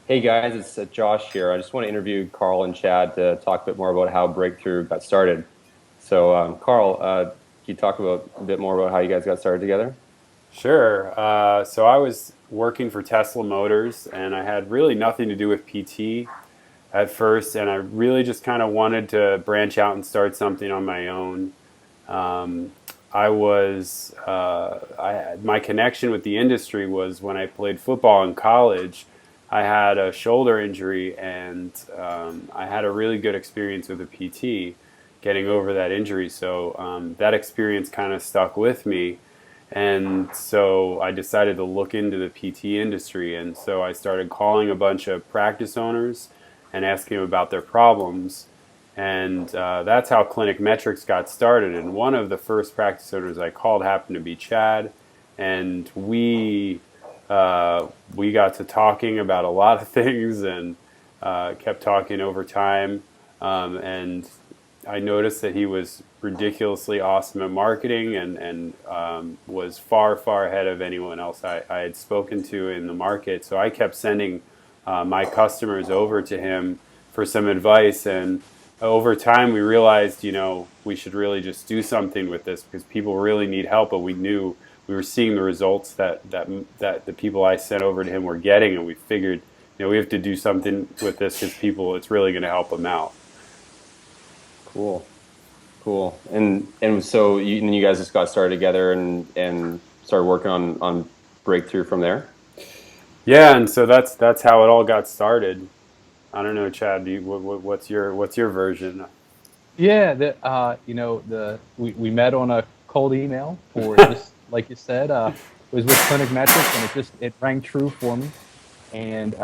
Hey guys, it's Josh here. I just want to interview Carl and Chad to talk a bit more about how Breakthrough got started. So, Carl, can you talk about a bit more about how you guys got started together? Sure. So I was working for Tesla Motors, and I had really nothing to do with PT at first, and I really just kind of wanted to branch out and start something on my own. Um, my connection with the industry was when I played football in college. I had a shoulder injury, and I had a really good experience with a PT getting over that injury. So that experience kind of stuck with me. And so I decided to look into the PT industry. And so I started calling a bunch of practice owners and asking them about their problems. And that's how Clinic Metrics got started. And one of the first practice owners I called happened to be Chad. And we got to talking about a lot of things and kept talking over time. And I noticed that he was ridiculously awesome at marketing and was far, far ahead of anyone else I had spoken to in the market. So I kept sending my customers over to him for some advice. And over time, we realized, we should really just do something with this because people really need help. But we knew we were seeing the results that the people I sent over to him were getting, and we figured, we have to do something with this because people, it's really going to help them out. Cool, cool. And so and you guys just got started together and started working on Breakthrough from there. Yeah, and so that's how it all got started. I don't know, Chad. What's your version? Yeah, we met on a cold email for just like you said, it was with Clinic Metrics, and it rang true for me. And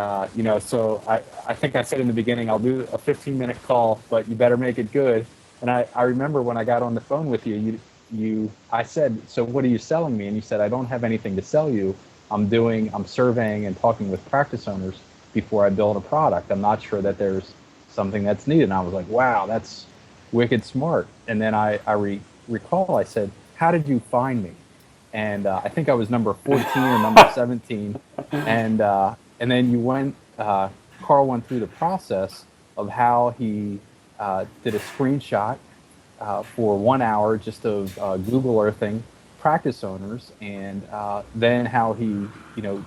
so I think I said in the beginning I'll do a 15-minute call, but you better make it good. And I remember when I got on the phone with you I said, so what are you selling me? And you said, I don't have anything to sell you. I'm surveying and talking with practice owners before I build a product. I'm not sure that there's something that's needed. And I was like, wow, that's wicked smart. And then recall I said, how did you find me? And I think I was number 14 or number 17. And then Carl went through the process of how he did a screenshot for 1 hour just of Google Earthing practice owners, and then how he,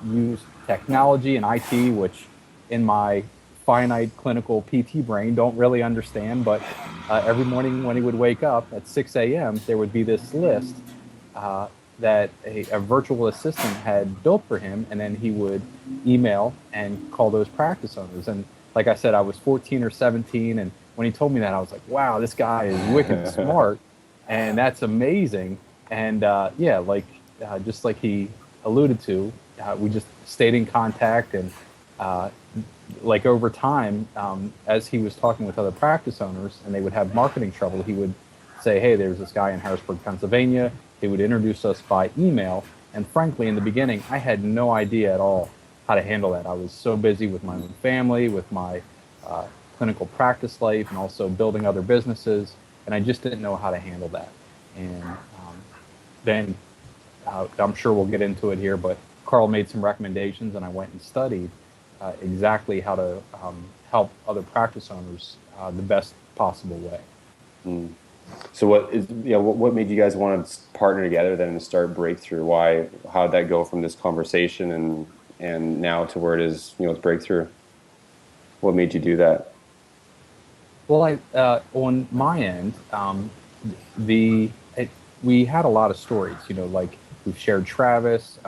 used technology and IT, which in my finite clinical PT brain don't really understand. But every morning when he would wake up at 6 a.m., there would be this list that a virtual assistant had built for him, and then he would email and call those practice owners. And like I said, I was 14 or 17, and when he told me that, I was like, "Wow, this guy is wicked smart, and that's amazing." And yeah, just like he alluded to, we just stayed in contact, and uh, like over time, as he was talking with other practice owners, and they would have marketing trouble, he would say, "Hey, there's this guy in Harrisburg, Pennsylvania." He would introduce us by email. And frankly, in the beginning, I had no idea at all how to handle that. I was so busy with my own family, with my clinical practice life, and also building other businesses, and I just didn't know how to handle that. And then I'm sure we'll get into it here, but Carl made some recommendations, and I went and studied exactly how to help other practice owners the best possible way. Mm. So what made you guys want to partner together then and start Breakthrough? Why, how did that go from this conversation and now to where it is, with Breakthrough? What made you do that? Well, on my end, the it, we had a lot of stories. Like we've shared Travis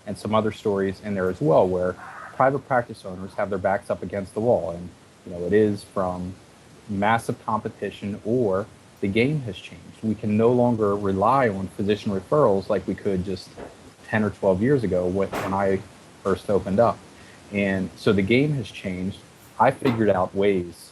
and some other stories in there as well, where private practice owners have their backs up against the wall, and it is from massive competition, or the game has changed. We can no longer rely on physician referrals like we could just 10 or 12 years ago when I first opened up. And so the game has changed. I figured out ways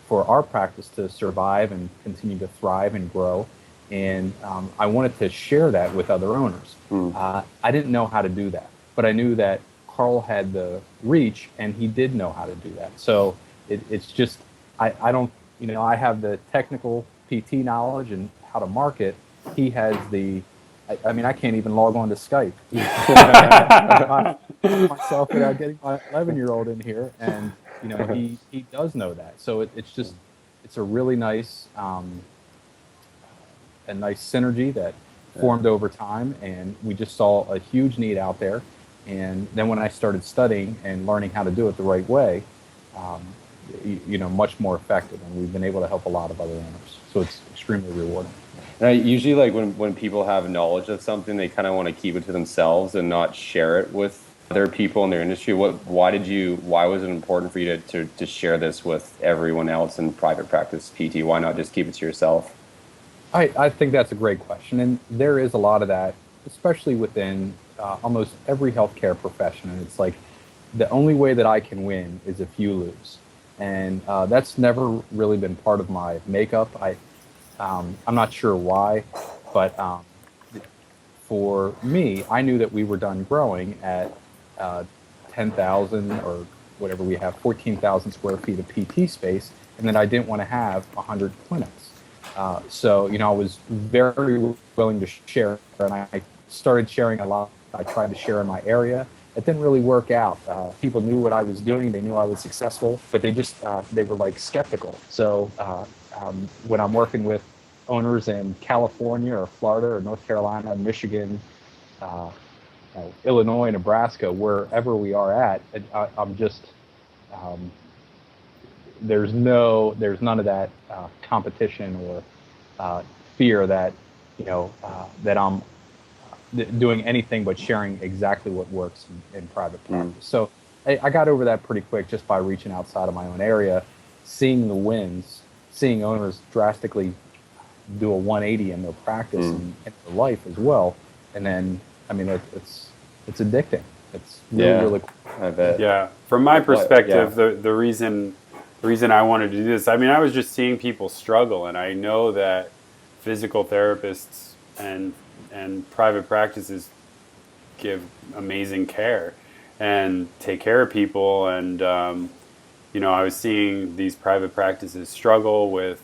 for our practice to survive and continue to thrive and grow. And I wanted to share that with other owners. Mm. I didn't know how to do that, but I knew that Carl had the reach and he did know how to do that. So it's just, I don't, I have the technical PT knowledge and how to market. He has the I mean, I can't even log on to Skype myself without getting my 11-year-old in here, and he does know that. So it's just it's a really nice a nice synergy that formed over time, and we just saw a huge need out there. And then when I started studying and learning how to do it the right way, um, much more effective, and we've been able to help a lot of other owners. So it's extremely rewarding. And I usually like when people have knowledge of something, they kind of want to keep it to themselves and not share it with other people in their industry. Why was it important for you to share this with everyone else in private practice PT? Why not just keep it to yourself? I think that's a great question, and there is a lot of that, especially within almost every healthcare profession. And it's like the only way that I can win is if you lose, and that's never really been part of my makeup. I'm not sure why, but for me, I knew that we were done growing at 10,000 or whatever we have, 14,000 square feet of PT space, and that I didn't want to have 100 clinics. So, I was very willing to share, and I started sharing a lot. I tried to share in my area. It didn't really work out. People knew what I was doing. They knew I was successful, but they were like skeptical. So when I'm working with owners in California or Florida or North Carolina, Michigan, uh, Illinois, Nebraska, wherever we are at, I'm just um, there's none of that competition or fear that that I'm doing anything but sharing exactly what works in private practice. So I got over that pretty quick just by reaching outside of my own area, seeing the wins, seeing owners drastically do a 180 in their practice and in their life as well. And then, I mean, it's addicting. It's really cool. I bet. Yeah, from my perspective, the reason I wanted to do this, I mean, I was just seeing people struggle, and I know that physical therapists and private practices give amazing care and take care of people, and I was seeing these private practices struggle with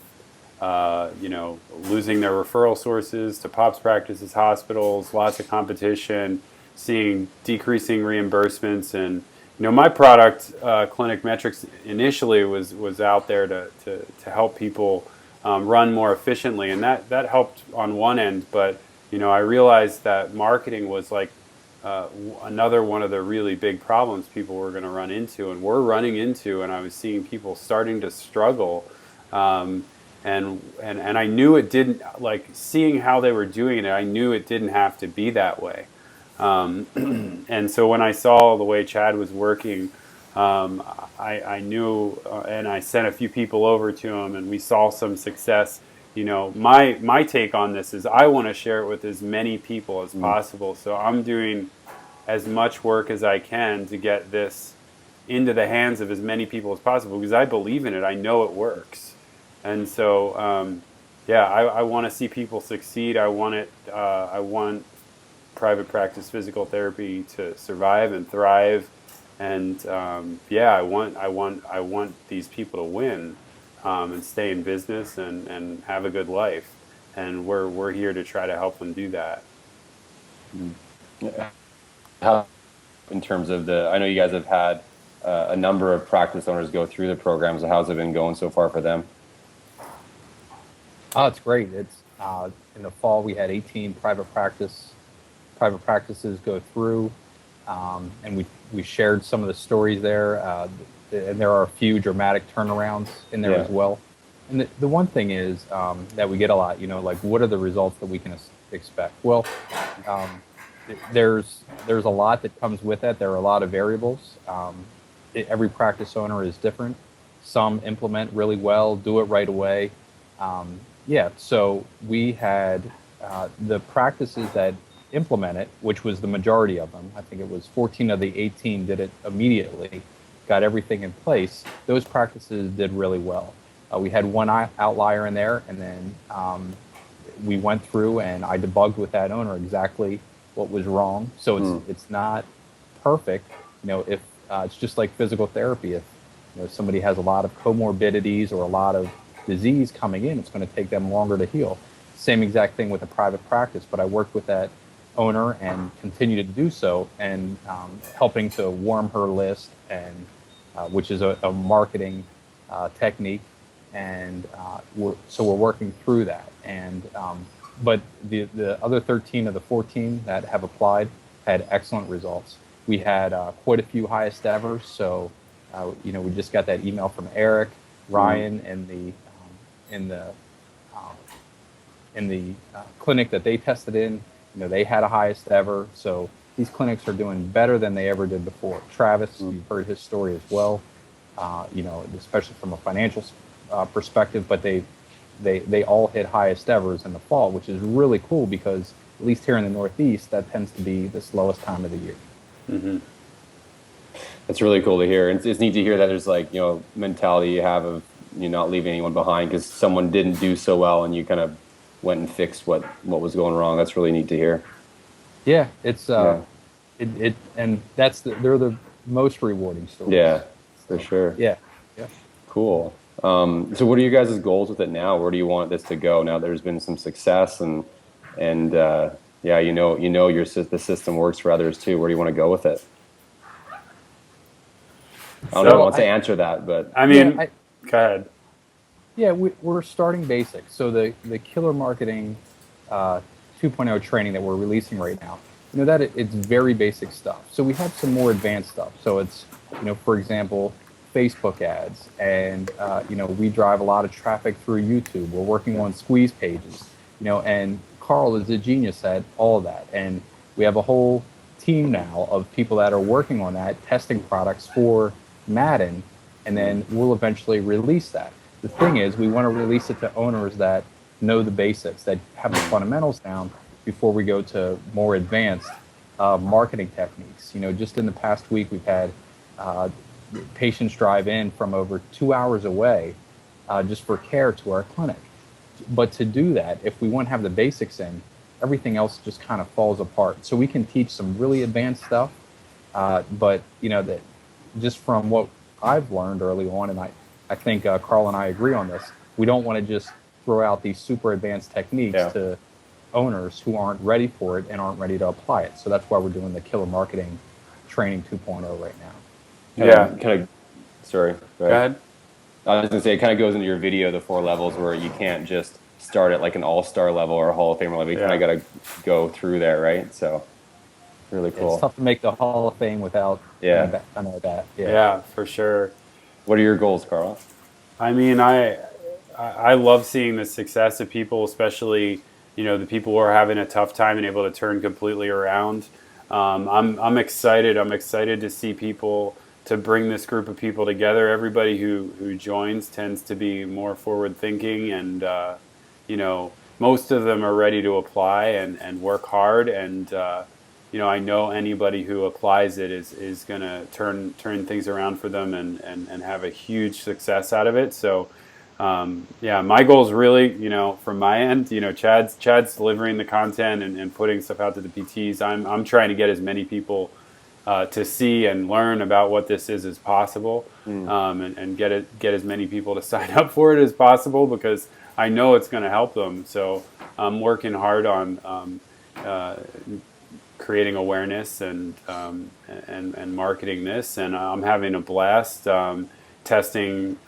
losing their referral sources to POPs practices, hospitals, lots of competition, seeing decreasing reimbursements. And my product, Clinic Metrics, initially was out there to help people run more efficiently, and that helped on one end. But I realized that marketing was like another one of the really big problems people were going to run into, and were running into. And I was seeing people starting to struggle. And I knew it didn't, like, seeing how they were doing it, I knew it didn't have to be that way. And so when I saw the way Chad was working, I knew, and I sent a few people over to him, and we saw some success. My take on this is I want to share it with as many people as possible. So I'm doing as much work as I can to get this into the hands of as many people as possible, because I believe in it. I know it works. And so, I want to see people succeed. I want private practice physical therapy to survive and thrive. And I want these people to win and stay in business and have a good life. And we're here to try to help them do that. How, in terms of I know you guys have had a number of practice owners go through the programs. How's it been going so far for them? Oh, it's great. It's in the fall we had 18 private practices go through, and we shared some of the stories there. And there are a few dramatic turnarounds in there as well. And the one thing is that we get a lot. Like, what are the results that we can expect? Well, there's a lot that comes with that. There are a lot of variables. Every practice owner is different. Some implement really well, do it right away. So we had the practices that implement it, which was the majority of them. I think it was 14 of the 18 did it immediately, got everything in place. Those practices did really well. We had one outlier in there, and then we went through and I debugged with that owner exactly what was wrong. So it's not perfect. If it's just like physical therapy. If somebody has a lot of comorbidities or a lot of disease coming in, it's going to take them longer to heal. same exact thing with a private practice, but I worked with that owner and continue to do so, and helping to warm her list, and which is a marketing technique, and so we're working through that. And but the other 13 of the 14 that have applied had excellent results. We had quite a few highest ever. So we just got that email from Eric, Ryan, and in the clinic that they tested in. They had a highest ever. So these clinics are doing better than they ever did before. Travis, you've heard his story as well. Especially from a financial perspective, but they all hit highest evers in the fall, which is really cool because at least here in the Northeast, that tends to be the slowest time of the year. Mm-hmm. That's really cool to hear. It's neat to hear that there's mentality you have of you not leaving anyone behind because someone didn't do so well and you kind of went and fixed what was going wrong. That's really neat to hear. Yeah, it's and they're the most rewarding stories. Yeah, for sure. Yeah. Cool. So what are you guys' goals with it now? Where do you want this to go now that there's been some success and the system works for others too? Where do you want to go with it? I don't know if I want to answer that, but I mean, go ahead. Yeah, we're starting basics. So the Killer Marketing 2.0 training that we're releasing right now, it's very basic stuff. So we have some more advanced stuff. So it's, for example, Facebook ads, and we drive a lot of traffic through YouTube. We're working on squeeze pages, and Carl is a genius at all of that. And we have a whole team now of people that are working on that, testing products for Madden, and then we'll eventually release that. The thing is, we want to release it to owners that know the basics, that have the fundamentals down before we go to more advanced marketing techniques. Just in the past week, we've had patients drive in from over 2 hours away just for care to our clinic. But to do that, if we want to have the basics in, everything else just kind of falls apart. So we can teach some really advanced stuff, but that just from what I've learned early on, and I think Carl and I agree on this, we don't want to just throw out these super advanced techniques to owners who aren't ready for it and aren't ready to apply it. So that's why we're doing the Killer Marketing Training 2.0 right now. Sorry. Go ahead. I was going to say, it kind of goes into your video, the 4 levels, where you can't just start at like an all-star level or a Hall of Famer level. You kind of got to go through there, right? So, really cool. It's tough to make the Hall of Fame without I know that. Yeah, for sure. What are your goals, Carl? I mean, I love seeing the success of people, especially the people who are having a tough time and able to turn completely around. I'm excited. I'm excited to see people, to bring this group of people together. Everybody who joins tends to be more forward thinking, and most of them are ready to apply and work hard. And I know anybody who applies it is going to turn things around for them and have a huge success out of it. So my goal is really, from my end, Chad's delivering the content and putting stuff out to the PTs. I'm trying to get as many people to see and learn about what this is as possible, and get as many people to sign up for it as possible, because I know it's going to help them. So I'm working hard on creating awareness and marketing this, and I'm having a blast testing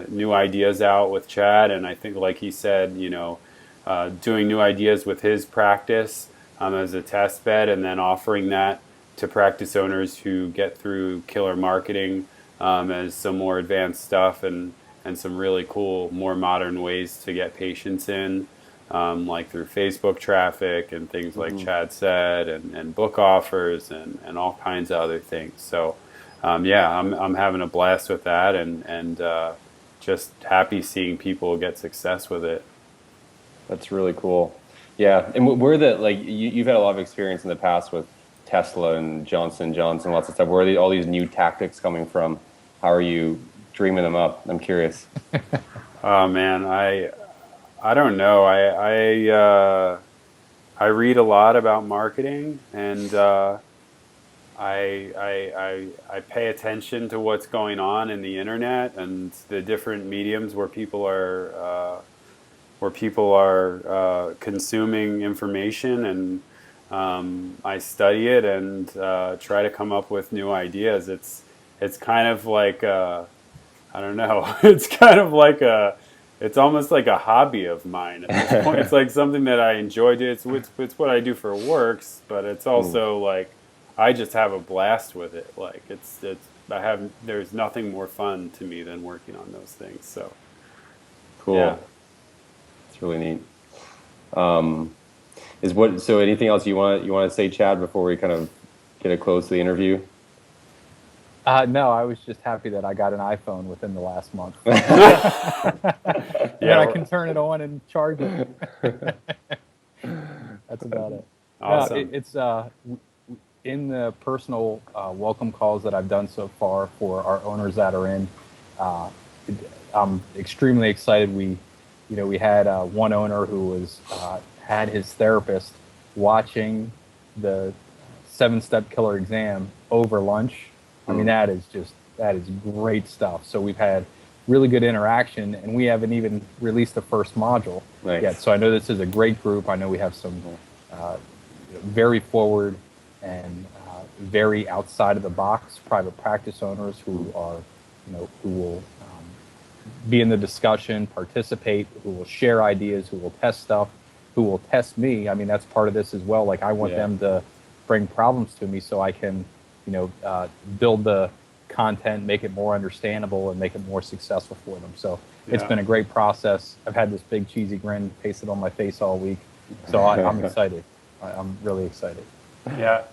new ideas out with Chad. And I think, like he said, doing new ideas with his practice as a test bed, and then offering that to practice owners who get through Killer Marketing as some more advanced stuff and some really cool, more modern ways to get patients in, like through Facebook traffic and things like Chad said, and book offers and all kinds of other things. So I'm having a blast with that, and just happy seeing people get success with it. That's really cool. Yeah, and where you've had a lot of experience in the past with Tesla and Johnson & Johnson, lots of stuff. Where are all these new tactics coming from? How are you dreaming them up? I'm curious. Oh man, I don't know. I read a lot about marketing, and I pay attention to what's going on in the internet and the different mediums where people are where people are consuming information, and I study it and try to come up with new ideas. It's kind of like I don't know. It's kind of like it's almost like a hobby of mine at this point. It's like something that I enjoy doing. It's what I do for works, but it's Mm. also like I just have a blast with it. Like there's nothing more fun to me than working on those things. So yeah. Cool. It's really neat. Um, so anything else you want to say, Chad, before we kind of get a close to the interview? No, I was just happy that I got an iPhone within the last month, and that Yeah, I can turn it on and charge it. That's about it. No, awesome. it's in the personal welcome calls that I've done so far for our owners that are in. Uh, I'm extremely excited. We had one owner who was had his therapist watching the 7-step killer exam over lunch. I mean, Mm. that is great stuff. So we've had really good interaction, and we haven't even released the first module yet. Nice. So I know this is a great group. I know we have some uh, very forward and very outside of the box private practice owners who are, who will be in the discussion, participate, who will share ideas, who will test stuff, who will test me. I mean, that's part of this as well. Like I want Yeah. them to bring problems to me so I can, build the content, make it more understandable, and make it more successful for them. So it's Yeah. been a great process. I've had this big cheesy grin pasted on my face all week, so I'm excited. I'm really excited. Yeah.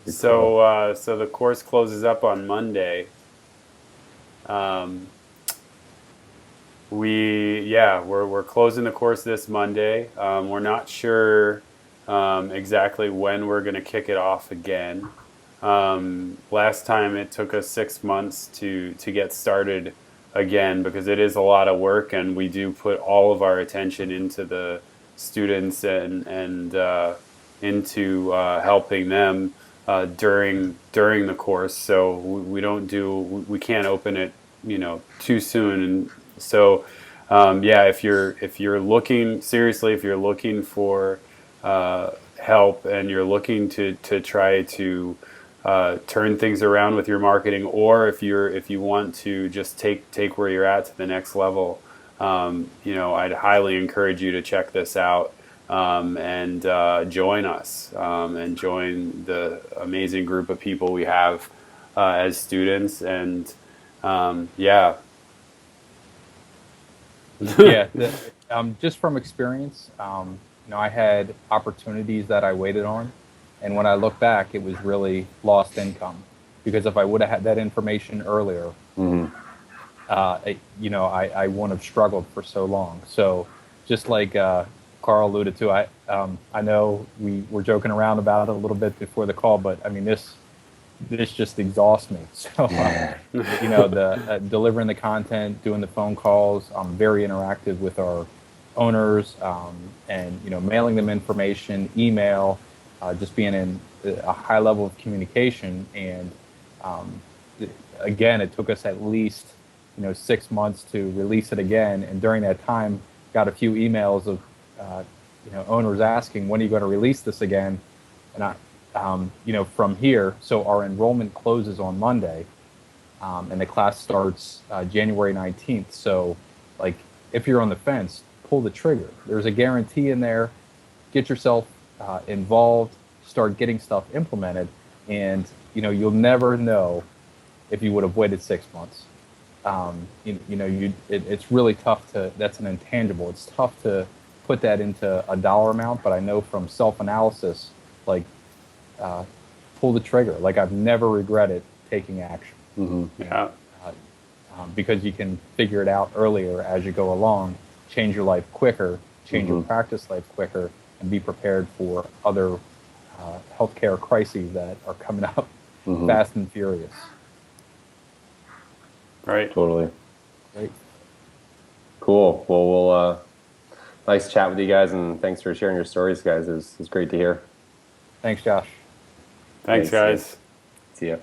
Very cool. So the course closes up on Monday. Um, we're closing the course this Monday. We're not sure exactly when we're going to kick it off again. Last time it took us 6 months to get started again because it is a lot of work, and we do put all of our attention into the students and into helping them during the course. So we can't open it too soon, and so yeah, if you're looking seriously, if you're looking for help and you're looking to try to turn things around with your marketing, or if you want to just take where you're at to the next level, I'd highly encourage you to check this out and join us and join the amazing group of people we have as students. And yeah. Yeah, just from experience, I had opportunities that I waited on, and when I look back, it was really lost income because if I would have had that information earlier, Hmm. I wouldn't have struggled for so long. So, just like Carl alluded to, I know we were joking around about it a little bit before the call, but I mean this just exhausts me. So, the delivering the content, doing the phone calls, I'm very interactive with our owners, and mailing them information, email, just being in a high level of communication. And um, again, it took us at least 6 months to release it again. And during that time, got a few emails of owners asking, when are you going to release this again? And from here, so our enrollment closes on Monday, and the class starts January 19th. So, like, if you're on the fence, pull the trigger. There's a guarantee in there. Get yourself involved, start getting stuff implemented, and you'll never know if you would have waited 6 months. It's really tough to. That's an intangible. It's tough to put that into a dollar amount, but I know from self-analysis, like uh, pull the trigger. Like I've never regretted taking action. Hmm. Yeah. Uh, because you can figure it out earlier as you go along, change your life quicker, change your Hmm. practice life quicker, and be prepared for other healthcare crises that are coming up Hmm. fast and furious. Right. Totally. Great. Cool. Well, nice chat with you guys, and thanks for sharing your stories, guys. It was great to hear. Thanks, Josh. Thanks, Thanks. Yeah. guys. See ya.